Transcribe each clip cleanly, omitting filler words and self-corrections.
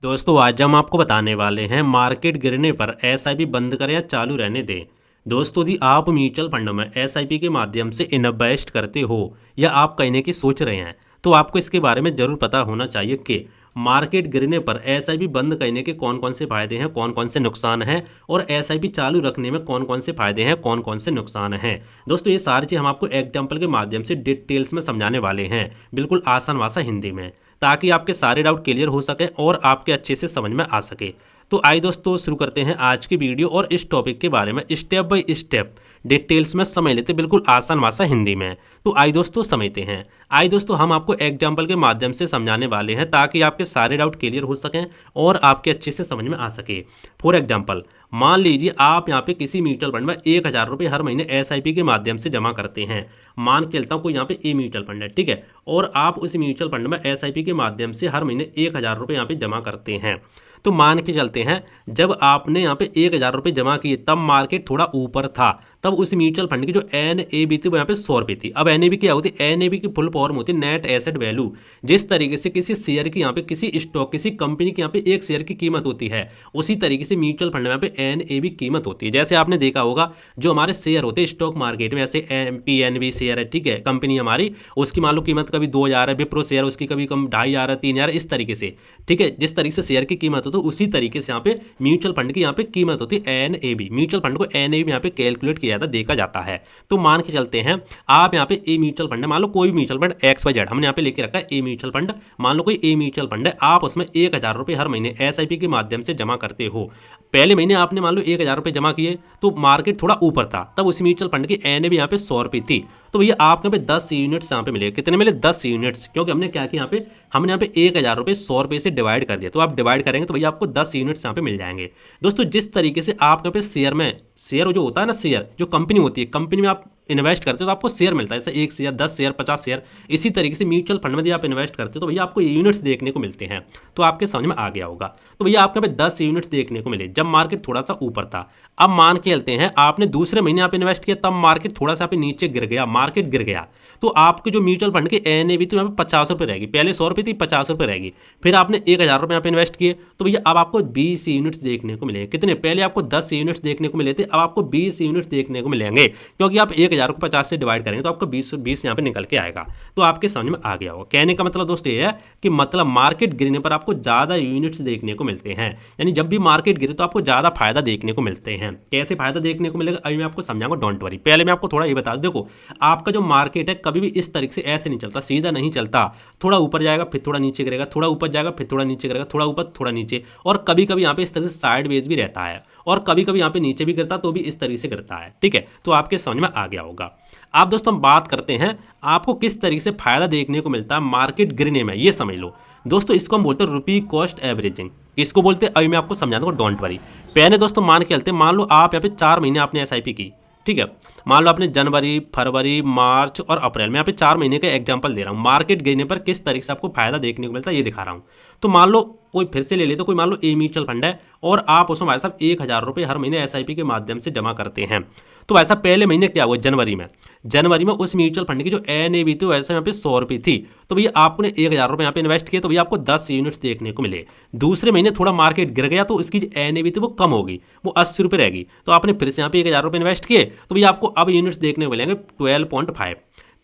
दोस्तों आज हम आपको बताने वाले हैं मार्केट गिरने पर एसआईपी बंद करें या चालू रहने दें। दोस्तों यदि आप म्यूचुअल फंड में एसआईपी के माध्यम से इन्वेस्ट करते हो या आप कहने की सोच रहे हैं तो आपको इसके बारे में ज़रूर पता होना चाहिए कि मार्केट गिरने पर एसआईपी बंद करने के कौन कौन से फ़ायदे हैं, कौन कौन से नुकसान हैं और एसआईपी चालू रखने में कौन कौन से फ़ायदे हैं, कौन कौन से नुकसान हैं। दोस्तों ये सारी चीज़ हम आपको एग्जाम्पल के माध्यम से डिटेल्स में समझाने वाले हैं, बिल्कुल आसान भाषा हिंदी में, ताकि आपके सारे डाउट क्लियर हो सके और आपके अच्छे से समझ में आ सके। तो आइए दोस्तों शुरू करते हैं आज की वीडियो और इस टॉपिक के बारे में स्टेप बाय स्टेप डिटेल्स में समझ लेते, बिल्कुल आसान भाषा हिंदी में। तो आइए दोस्तों समझते हैं। आइए दोस्तों हम आपको एग्जाम्पल के माध्यम से समझाने वाले हैं ताकि आपके सारे डाउट क्लियर हो सकें और आपके अच्छे से समझ में आ सके। फॉर एग्जाम्पल मान लीजिए आप यहाँ पे किसी म्यूचुअल फंड में 1,000 रुपये हर महीने एसआईपी के माध्यम से जमा करते हैं। मान के चलता हूँ कोई यहाँ पे ए म्यूचुअल फंड है, ठीक है, और आप उस म्यूचुअल फंड में एसआईपी के माध्यम से हर महीने 1,000 रुपये यहाँ पे जमा करते हैं। तो मान के चलते हैं जब आपने यहाँ पे 1,000 रुपये जमा किए तब मार्केट थोड़ा ऊपर था, तब उस म्यूचुअल फंड की जो एनएबी थी वो यहाँ पे 100 रुपये थी। अब एनएबी क्या होती है? एनएबी की फुल फॉर्म होती है नेट एसेट वैल्यू। जिस तरीके से किसी शेयर की यहाँ पे किसी स्टॉक किसी कंपनी की यहाँ पे एक शेयर की कीमत होती है, उसी तरीके से म्यूचुअल फंड में यहाँ पे एनएबी कीमत होती है। जैसे आपने देखा होगा जो हमारे शेयर होते हैं स्टॉक मार्केट में, ऐसे पीएनबी शेयर है, ठीक है, कंपनी हमारी, उसकी मान लो कीमत कभी 2,000 है, विप्रो शेयर उसकी कभी कम 2,500 है, 3,000, इस तरीके से, ठीक है। जिस तरीके से शेयर की कीमत हो तो उसी तरीके से यहाँ पे म्यूचुअल फंड की यहाँ पे कीमत होती है एनएबी। म्यूचुअल फंड को एनएबी यहाँ पे कैलकुलेट किया जाता है, देखा जाता है। तो मान के चलते हैं आप यहाँ पे ए म्यूचुअल फंड है, मान लो कोई म्यूचुअल फंड XYZ हमने यहाँ पे लेके रखा है ए म्यूचुअल फंड, मान लो कोई ए म्यूचुअल फंड है, आप उसमें 1,000 रुपये हर महीने एसआईपी के माध्यम से जमा करते हो। पहले महीने आपने मान लो 1,000 रुपये जमा किए तो मार्केट थोड़ा ऊपर था, तब उस म्यूचुअल फंड की एनएबी यहाँ पे 100 रुपये थी। तो भैया आपको यहाँ पे 10 यूनिट्स यहाँ पे मिले, कितने मिले? 10 यूनिट्स, क्योंकि हमने क्या किया, हमने यहाँ पे 1,000 रुपये 100 रुपये से डिवाइड कर दिया। तो आप डिवाइड करेंगे तो भैया आपको 10 यूनिट्स यहाँ पे मिल जाएंगे। दोस्तों जिस तरीके से आप यहाँ पे शेयर में, शेयर जो होता है ना, शेयर जो कंपनी होती है, कंपनी में आप इन्वेस्ट करते हो तो आपको शेयर मिलता है, जैसे 1 शेयर, 10 शेयर, 50 शेयर। इसी तरीके से म्यूचुअल फंड में यदि आप इन्वेस्ट करते हो तो भैया आपको यूनिट्स देखने को मिलते हैं। तो आपके समझ में आ गया होगा। तो भैया आपके पे 10 यूनिट्स देखने को मिले जब मार्केट थोड़ा सा ऊपर था। अब मान के चलते हैं आपने दूसरे महीने आप इन्वेस्ट किया तब मार्केट थोड़ा सा पे नीचे गिर गया, मार्केट गिर गया, तो आपके जो म्यूचुअल फंड की एनएबी तो यहाँ पे 50 रुपये रहेगी, पहले 100 रुपये थी, 50 रुपये रहेगी। फिर आपने 1,000 रुपये यहाँ पे इन्वेस्ट किए तो भैया अब आपको 20 यूनिट्स देखने को मिलेंगे। कितने? पहले आपको 10 यूनिट्स देखने को मिले थे, अब आपको 20 यूनिट्स देखने को मिलेंगे, क्योंकि आप 1,000 को 50 से डिवाइड करेंगे तो आपको 20 यहाँ पे निकल के आएगा। तो आपके समझ में आ गया होगा। कहने का मतलब दोस्तों ये है कि मतलब मार्केट गिरने पर आपको ज़्यादा यूनिट्स देखने को मिलते हैं, यानी जब भी मार्केट गिरे तो आपको ज़्यादा फायदा देखने को मिलते हैं। कैसे फायदा देखने को मिलेगा अभी मैं आपको समझाऊंगा, डोंट वरी। पहले मैं आपको थोड़ा ये बता दूं, देखो आपका जो मार्केट है कभी भी इस तरीके से ऐसे नहीं चलता, सीधा नहीं चलता, थोड़ा ऊपर जाएगा फिर थोड़ा नीचे गिरेगा, थोड़ा ऊपर जाएगा फिर थोड़ा नीचे गिरेगा, थोड़ा ऊपर थोड़ा नीचे, और कभी कभी यहाँ पे इस तरह से साइड वेज भी रहता है, और कभी कभी यहाँ पे नीचे भी गिरता तो भी इस तरीके से गिरता है, ठीक है। तो आपके समझ में आ गया होगा। आप दोस्तों हम बात करते हैं आपको किस तरीके से फायदा देखने को मिलता है मार्केट गिरने में, ये समझ लो दोस्तों। इसको हम बोलते हैं रुपी कॉस्ट एवरेजिंग। इसको बोलते हैं, अभी मैं आपको समझा दूंगा, डोंट वरी। पहले दोस्तों मान के चलते, मान लो आप यहाँ पे 4 महीने आपने एसआईपी की, ठीक है। मान लो आपने जनवरी, फरवरी, मार्च और अप्रैल में यहाँ पे 4 महीने का एग्जांपल दे रहा हूँ। मार्केट गिरने पर किस तरीके से आपको फायदा देखने को मिलता है ये दिखा रहा हूँ। तो मान लो कोई फिर से ले ले, तो कोई मान लो ए म्यूचुअल फंड है और आप उसमें भाई साहब 1,000 रुपये हर महीने एसआईपी के माध्यम से जमा करते हैं। तो वैसा पहले महीने क्या हुआ, जनवरी में उस म्यूचुअल फंड की जो एनएबी थी वैसे यहाँ पे 100 रुपये थी, तो भैया आपने 1,000 रुपये यहाँ पे इन्वेस्ट किए तो भैया आपको 10 यूनिट्स देखने को मिले। दूसरे महीने थोड़ा मार्केट गिर गया तो उसकी जो एनएबी थी वो कम होगी, वो 80 रुपये रहेगी, तो आपने फिर से यहाँ पे 1,000 रुपये इन्वेस्ट किए तो भैया आपको अब यूनिट्स देखने को मिलेंगे 12.5।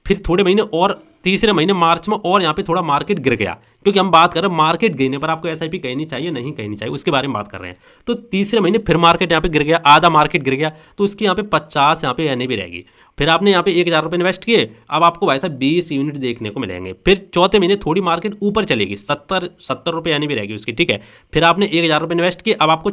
फिर थोड़े महीने और तीसरे महीने मार्च में और यहाँ पे थोड़ा मार्केट गिर गया, क्योंकि हम बात कर रहे हैं मार्केट गिरने पर आपको एसआईपी कहनी चाहिए नहीं कहनी चाहिए उसके बारे में बात कर रहे हैं। तो तीसरे महीने फिर मार्केट यहाँ पे गिर गया, आधा मार्केट गिर गया, तो उसकी यहाँ पे 50 यहाँ पे एनएबी रहेगी। फिर आपने यहाँ पे 1,000 रुपये इन्वेस्ट किए, अब आपको वैसा 20 यूनिट देखने को मिलेंगे। फिर चौथे महीने थोड़ी मार्केट ऊपर चलेगी, 70 रुपये एनएबी रहेगी उसकी, ठीक है। फिर आपने 1,000 रुपये इन्वेस्ट किए, अब आपको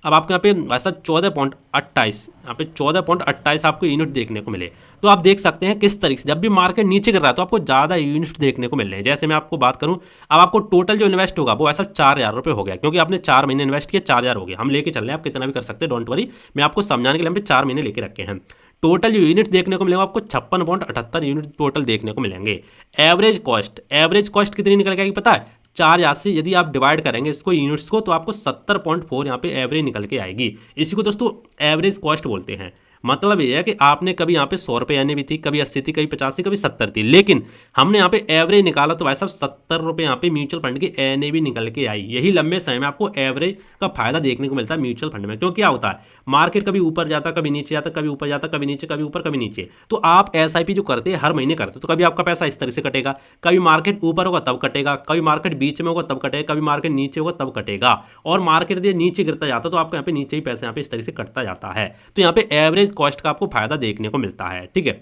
यहाँ पे वैसा 14.28, यहाँ पे 14.28 आपको यूनिट देखने को मिले। तो आप देख सकते हैं किस तरीके से जब भी मार्केट नीचे गिर रहा है तो आपको ज़्यादा यूनिट देखने को मिल रहे हैं। जैसे मैं आपको बात करूं, अब आपको टोटल जो इन्वेस्ट होगा वो ऐसा 4,000 रुपये हो गया, क्योंकि आपने 4 महीने इन्वेस्ट किया, 4,000 हो गया। हम लेके चल रहे हैं, आप कितना भी कर सकते हैं, डोंट वरी। मैं आपको समझाने के लिए हम पे 4 महीने लेके रखे हैं। टोटल जो यूनिट्स देखने को मिलेंगे आपको 56.78 यूनिट टोटल देखने को मिलेंगे। एवरेज कॉस्ट कितनी निकल गई पता है? 4,000 से यदि आप डिवाइड करेंगे इसको यूनिट्स को तो आपको 70.4 यहाँ पे एवरेज निकल के आएगी। इसी को दोस्तों एवरेज कॉस्ट बोलते हैं। मतलब ये है कि आपने कभी यहाँ पे 100 रुपये यानी भी थी, कभी 80 थी, कभी 50 थी, कभी 70 थी, लेकिन हमने यहाँ पे एवरेज निकाला तो भाई साहब 70 रुपये यहाँ पे म्यूचुअल फंड की एन भी निकल के आई। यही लंबे समय में आपको एवरेज का फायदा देखने को मिलता है म्यूचुअल फंड में। क्यों क्या होता है, मार्केट कभी ऊपर जाता, कभी नीचे जाता, कभी ऊपर जाता, कभी नीचे, कभी ऊपर, कभी नीचे। तो आप एसआईपी जो करते हैं हर महीने करते, तो कभी आपका पैसा इस तरह से कटेगा, कभी मार्केट ऊपर होगा तब कटेगा, कभी मार्केट बीच में होगा तब कटेगा, कभी मार्केट नीचे होगा तब कटेगा, और मार्केट यदि नीचे गिरता जाता तो आपको यहाँ पे नीचे ही पैसा यहाँ पे इस तरह से कटता जाता है। तो यहाँ पे एवरेज कॉस्ट का आपको फायदा देखने को मिलता है। ठीक है,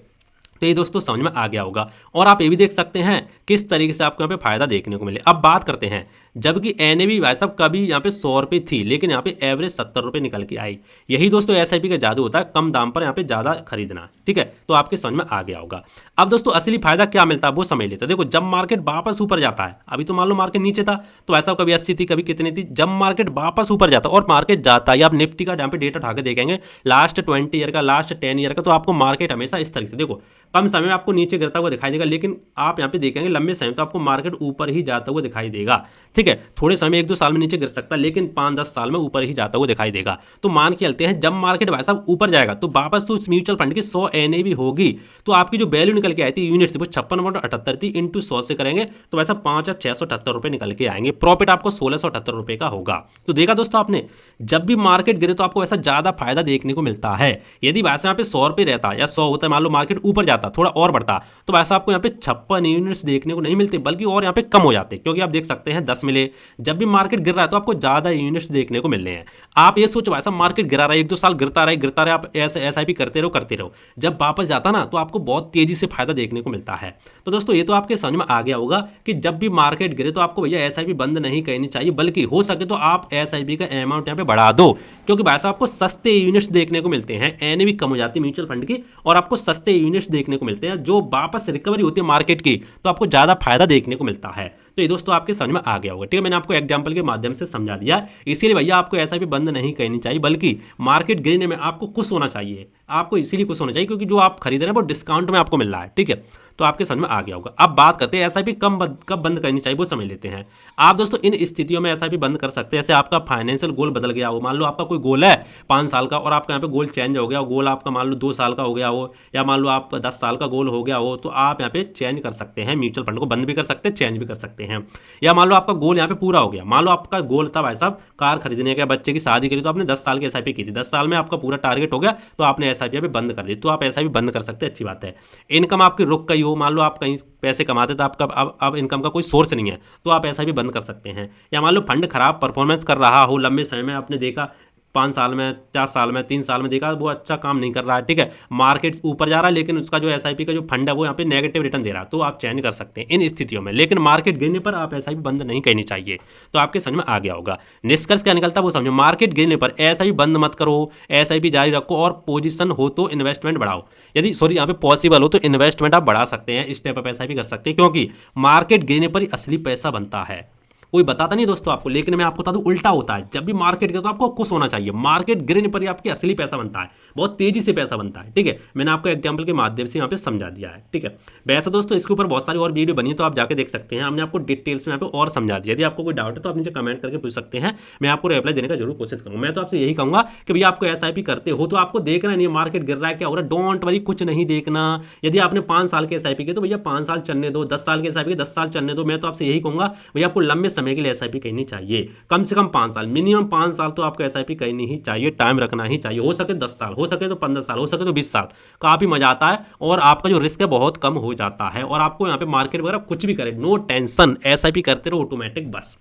तो ये दोस्तों समझ में आ गया होगा। और आप ये भी देख सकते हैं किस तरीके से आपको यहाँ पे फायदा देखने को मिले। अब बात करते हैं, जबकि एनएवी भाई साहब कभी यहाँ पे 100 रुपये थी, लेकिन यहाँ पे एवरेज 70 रुपये निकल के आई। यही दोस्तों एसआईपी का जादू होता है, कम दाम पर यहाँ पे ज़्यादा खरीदना। ठीक है, तो आपके समझ में आ गया होगा। अब दोस्तों असली फायदा क्या मिलता है वो समझ लेते हैं। देखो, जब मार्केट वापस ऊपर जाता है, अभी तो मान लो मार्केट नीचे था तो ऐसा कभी 80 थी, कभी कितनी थी, जब मार्केट वापस ऊपर जाता है और मार्केट जाता है, आप निफ्टी का यहाँ पे डेटा उठा के देखेंगे लास्ट 20 ईयर का, लास्ट 10 ईयर का, तो आपको मार्केट हमेशा इस तरीके से, देखो कम समय में आपको नीचे गिरता हुआ दिखाई देगा, लेकिन आप यहाँ पे देखेंगे लंबे समय तो आपको मार्केट ऊपर ही जाता हुआ दिखाई देगा। ठीक है, थोड़े समय 1-2 साल में नीचे गिर सकता है, लेकिन 5-10 साल में ऊपर ही जाता हुआ दिखाई देगा। तो मान के चलते हैं जब मार्केट भाई साहब ऊपर जाएगा तो वापस तो उस म्यूचुअल फंड की 100 एनएवी होगी, तो आपकी जो वैल्यू निकल के आई थी यूनिट थी वो 56.78 थी, इंटू 100 से करेंगे तो वैसा 5,678 रुपये निकल के आएंगे। प्रॉफिट आपको 1678 रुपये का होगा। तो देखा दोस्तों आपने, जब भी मार्केट गिरे तो आपको ऐसा ज़्यादा फायदा देखने को मिलता है। यदि वैसे यहाँ पे 100 रुपये रहता या 100 होता है, मान लो मार्केट ऊपर जाता थोड़ा और बढ़ता, तो वैसा आपको यहाँ पे 56 यूनिट्स देखने को नहीं मिलते, बल्कि और यहाँ पे कम हो जाते, क्योंकि आप देख सकते हैं 10 मिले। जब भी मार्केट गिर रहा है तो आपको ज़्यादा यूनिट्स देखने को मिल रहे हैं। आप ये सोचो वैसा मार्केट गिरा रहा है, 1-2 साल गिरता रहे, आप ऐसे एसआईपी करते रहो, जब वापस जाता ना तो आपको बहुत तेजी से फायदा देखने को मिलता है। तो दोस्तों ये तो आपके समझ में आ गया होगा कि जब भी मार्केट गिरे तो आपको भैया एसआईपी बंद नहीं करनी चाहिए, बल्कि हो सके तो आप एसआईपी का अमाउंट यहाँ पे बढ़ा दो, क्योंकि भाई साहब आपको सस्ते यूनिट्स देखने को मिलते हैं, एन भी कम हो जाती है म्यूचुअल फंड की, और आपको सस्ते यूनिट्स देखने को मिलते हैं, जो वापस रिकवरी होती है मार्केट की तो आपको ज़्यादा फायदा देखने को मिलता है। तो ये दोस्तों आपके समझ में आ गया होगा। ठीक है, मैंने आपको एग्जांपल के माध्यम से समझा दिया, इसीलिए भैया आपको ऐसा भी बंद नहीं करनी चाहिए, बल्कि मार्केट गिरने में आपको खुश होना चाहिए। आपको इसीलिए खुश होना चाहिए क्योंकि जो आप खरीद रहे हैं वो डिस्काउंट में आपको मिल रहा है। ठीक है, तो आपके समझ में आ गया होगा। अब बात करते हैं एसआईपी कब बंद करनी चाहिए वो समझ लेते हैं। आप दोस्तों इन स्थितियों में एसआईपी बंद कर सकते हैं, जैसे आपका फाइनेंशियल गोल बदल गया हो। मान लो आपका कोई गोल है 5 साल का और आपका यहाँ पे गोल चेंज हो गया हो, गोल आपका मान लो 2 साल का हो गया हो, या मान लो आपका 10 साल का गोल हो गया हो, तो आप यहाँ पे चेंज कर सकते हैं, म्यूचुअल फंड को बंद भी कर सकते हैं, चेंज भी कर सकते हैं। या मान लो आपका गोल यहाँ पे पूरा हो गया, मान लो आपका गोल था भाई साहब कार खरीदने का, बच्चे की शादी करी, तो आपने 10 साल की एसआईपी की थी, 10 साल में आपका पूरा टारगेट हो गया तो आपने एसआईपी पे बंद कर दी, तो आप एसआईपी बंद कर सकते हैं, अच्छी बात है। इनकम आपकी रुक गई हो, मान लो आप कहीं पैसे कमाते थे, आपका अब इनकम का कोई सोर्स नहीं है, तो आप ऐसा भी बंद कर सकते हैं। या मान लो फंड खराब परफॉर्मेंस कर रहा हो लंबे समय में, आपने देखा 5 साल में, 4 साल में, 3 साल में देखा वो अच्छा काम नहीं कर रहा है, ठीक है, मार्केट ऊपर जा रहा है लेकिन उसका जो एसआईपी का जो फंड है वो यहाँ पे नेगेटिव रिटर्न दे रहा है, तो आप चेंज कर सकते हैं इन स्थितियों में। लेकिन मार्केट गिरने पर आप एसआईपी बंद नहीं करनी चाहिए। तो आपके समझ में आ गया होगा। निष्कर्ष क्या निकलता है वो समझो, मार्केट गिरने पर एसआईपी बंद मत करो, एसआईपी जारी रखो, और पोजीशन हो तो इन्वेस्टमेंट बढ़ाओ। यदि यहाँ पे पॉसिबल हो तो इन्वेस्टमेंट आप बढ़ा सकते हैं, इस टाइप ऑफ पैसा भी कर सकते हैं, क्योंकि मार्केट गिरने पर ही असली पैसा बनता है। कोई बताता नहीं दोस्तों आपको, लेकिन मैं आपको बता दूं उल्टा होता है। जब भी मार्केट गिरे तो आपको खुश होना चाहिए, मार्केट गिरने पर ही आपकी असली पैसा बनता है, बहुत तेजी से पैसा बनता है। ठीक है, मैंने आपको एग्जांपल के माध्यम से यहाँ पे समझा दिया है। ठीक है, वैसे दोस्तों इसके ऊपर बहुत सारी और वीडियो बनी है, तो आप जाके देख सकते हैं, हमने आपको डिटेल्स में यहाँ पे और समझा दिया। यदि आपको कोई डाउट है तो आप नीचे कमेंट करके पूछ सकते हैं, मैं आपको रिप्लाई देने का जरूर कोशिश करूँगा। मैं तो आपसे यही कहूँगा कि भैया आपको एसआईपी करते हो तो आपको देखना नहीं मार्केट गिर रहा है क्या हो रहा है, डोंट वरी, कुछ नहीं देखना। यदि आपने 5 साल के एसआईपी की तो भैया 5 साल चलने दो, 10 साल के एसआईपी 10 साल चलने दो। मैं तो आपसे यही कहूँगा भैया आपको लंबे समय के लिए एसआईपी करनी चाहिए, कम से कम 5 साल, मिनिमम 5 साल तो आपको एसआईपी करनी ही चाहिए, टाइम रखना ही चाहिए। हो सके 10 साल, हो सके तो 15 साल, हो सके तो 20 साल, काफी मजा आता है और आपका जो रिस्क है बहुत कम हो जाता है, और आपको यहाँ पे मार्केट वगैरह कुछ भी करे नो टेंशन, एसआईपी करते रहो ऑटोमेटिक बस।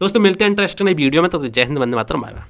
दोस्तों मिलते हैं इंटरेस्टिंग वीडियो में, तो जय हिंद, वंदे मातरम, बाय बाय।